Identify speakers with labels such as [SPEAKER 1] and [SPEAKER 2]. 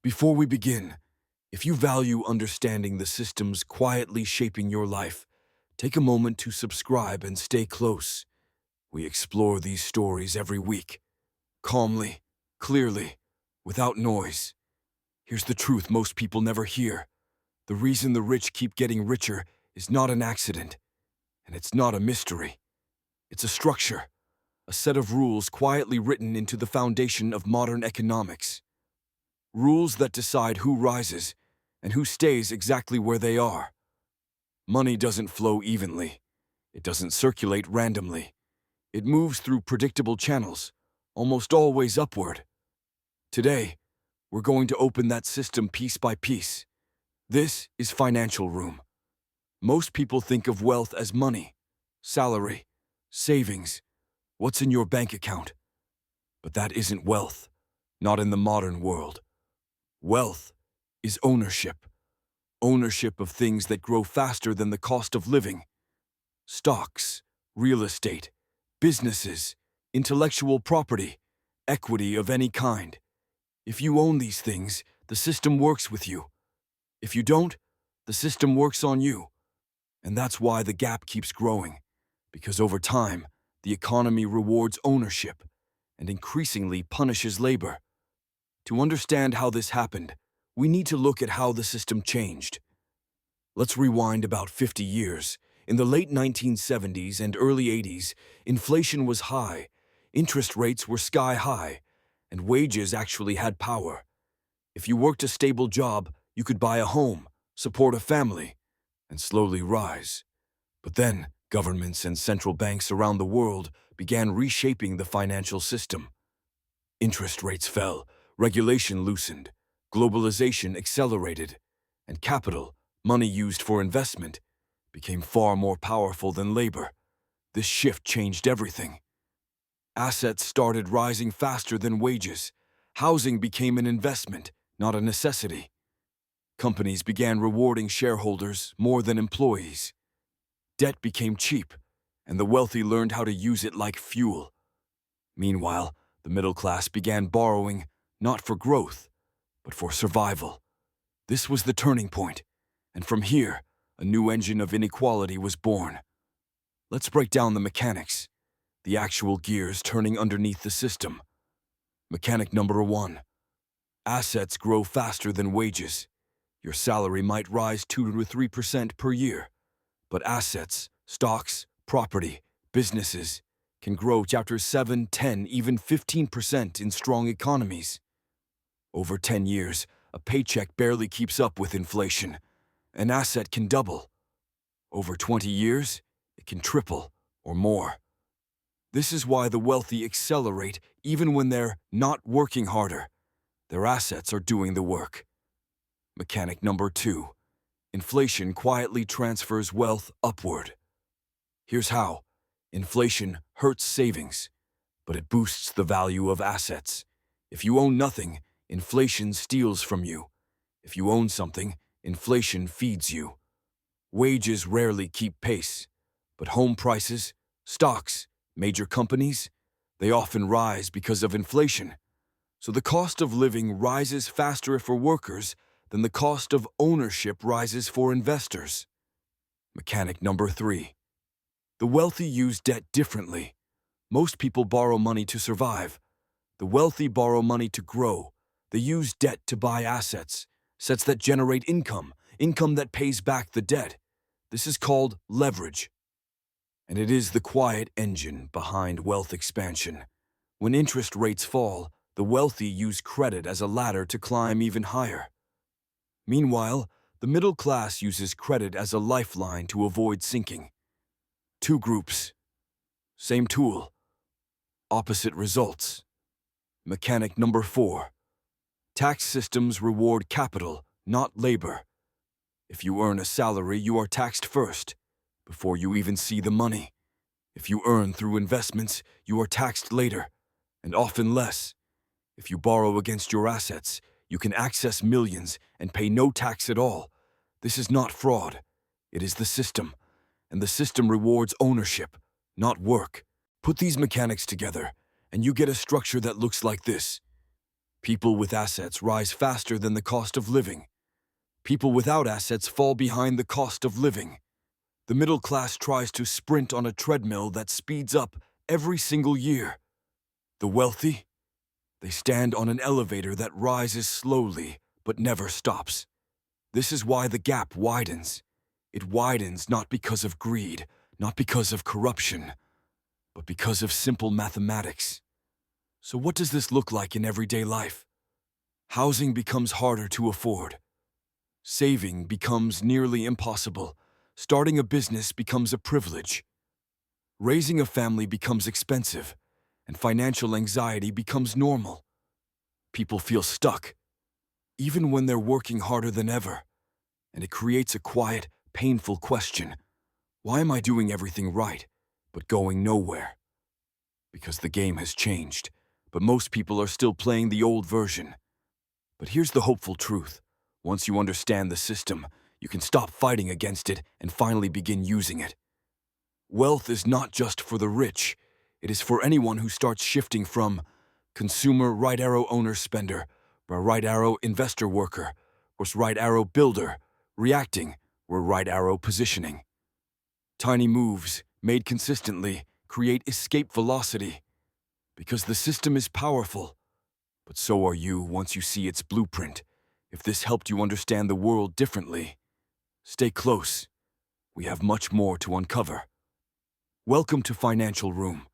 [SPEAKER 1] Before we begin, if you value understanding the systems quietly shaping your life, take a moment to subscribe and stay close. We explore these stories every week, calmly, clearly, without noise. Here's the truth most people never hear. The reason the rich keep getting richer is not an accident, and it's not a mystery. It's a structure, a set of rules quietly written into the foundation of modern economics. Rules that decide who rises and who stays exactly where they are. Money doesn't flow evenly. It doesn't circulate randomly. It moves through predictable channels, almost always upward. Today, we're going to open that system piece by piece. This is Financial Room. Most people think of wealth as money, salary, savings, what's in your bank account. But that isn't wealth, not in the modern world. Wealth is ownership. Ownership of things that grow faster than the cost of living. Stocks, real estate, businesses, intellectual property, equity of any kind. If you own these things, the system works with you. If you don't, the system works on you. And that's why the gap keeps growing. Because over time, the economy rewards ownership and increasingly punishes labor. To understand how this happened, we need to look at how the system changed. Let's rewind about 50 years. In the late 1970s and early 80s, inflation was high, interest rates were sky high, and wages actually had power. If you worked a stable job, you could buy a home, support a family, and slowly rise. But then, governments and central banks around the world began reshaping the financial system. Interest rates fell, regulation loosened, globalization accelerated, and capital, money used for investment, became far more powerful than labor. This shift changed everything. Assets started rising faster than wages. Housing became an investment, not a necessity. Companies began rewarding shareholders more than employees. Debt became cheap, and the wealthy learned how to use it like fuel. Meanwhile, the middle class began borrowing, not for growth, but for survival. This was the turning point, and from here, a new engine of inequality was born. Let's break down the mechanics, the actual gears turning underneath the system. Mechanic number 1. Assets grow faster than wages. Your salary might rise 2 to 3% per year, but assets, stocks, property, businesses, can grow chapter 7, 10, even 15% in strong economies. Over 10 years, a paycheck barely keeps up with inflation. An asset can double. Over 20 years, it can triple or more. This is why the wealthy accelerate even when they're not working harder. Their assets are doing the work. Mechanic number 2. Inflation quietly transfers wealth upward. Here's how. Inflation hurts savings, but it boosts the value of assets. If you own nothing, inflation steals from you. If you own something, inflation feeds you. Wages rarely keep pace, but home prices, stocks, major companies, they often rise because of inflation. So the cost of living rises faster for workers than the cost of ownership rises for investors. Mechanic number 3. The wealthy use debt differently. Most people borrow money to survive. The wealthy borrow money to grow. They use debt to buy assets, assets that generate income, income that pays back the debt. This is called leverage. And it is the quiet engine behind wealth expansion. When interest rates fall, the wealthy use credit as a ladder to climb even higher. Meanwhile, the middle class uses credit as a lifeline to avoid sinking. Two groups. Same tool. Opposite results. Mechanic number 4. Tax systems reward capital, not labor. If you earn a salary, you are taxed first, before you even see the money. If you earn through investments, you are taxed later, and often less. If you borrow against your assets, you can access millions and pay no tax at all. This is not fraud. It is the system, and the system rewards ownership, not work. Put these mechanics together, and you get a structure that looks like this. People with assets rise faster than the cost of living. People without assets fall behind the cost of living. The middle class tries to sprint on a treadmill that speeds up every single year. The wealthy, they stand on an elevator that rises slowly but never stops. This is why the gap widens. It widens not because of greed, not because of corruption, but because of simple mathematics. So what does this look like in everyday life? Housing becomes harder to afford. Saving becomes nearly impossible. Starting a business becomes a privilege. Raising a family becomes expensive, and financial anxiety becomes normal. People feel stuck, even when they're working harder than ever, and it creates a quiet, painful question. Why am I doing everything right, but going nowhere? Because the game has changed, but most people are still playing the old version. But here's the hopeful truth. Once you understand the system, you can stop fighting against it and finally begin using it. Wealth is not just for the rich. It is for anyone who starts shifting from consumer right arrow owner spender, or right arrow investor worker, or right arrow builder, reacting, or right arrow positioning. Tiny moves, made consistently, create escape velocity. Because the system is powerful, but so are you once you see its blueprint. If this helped you understand the world differently, stay close. We have much more to uncover. Welcome to Financial Room.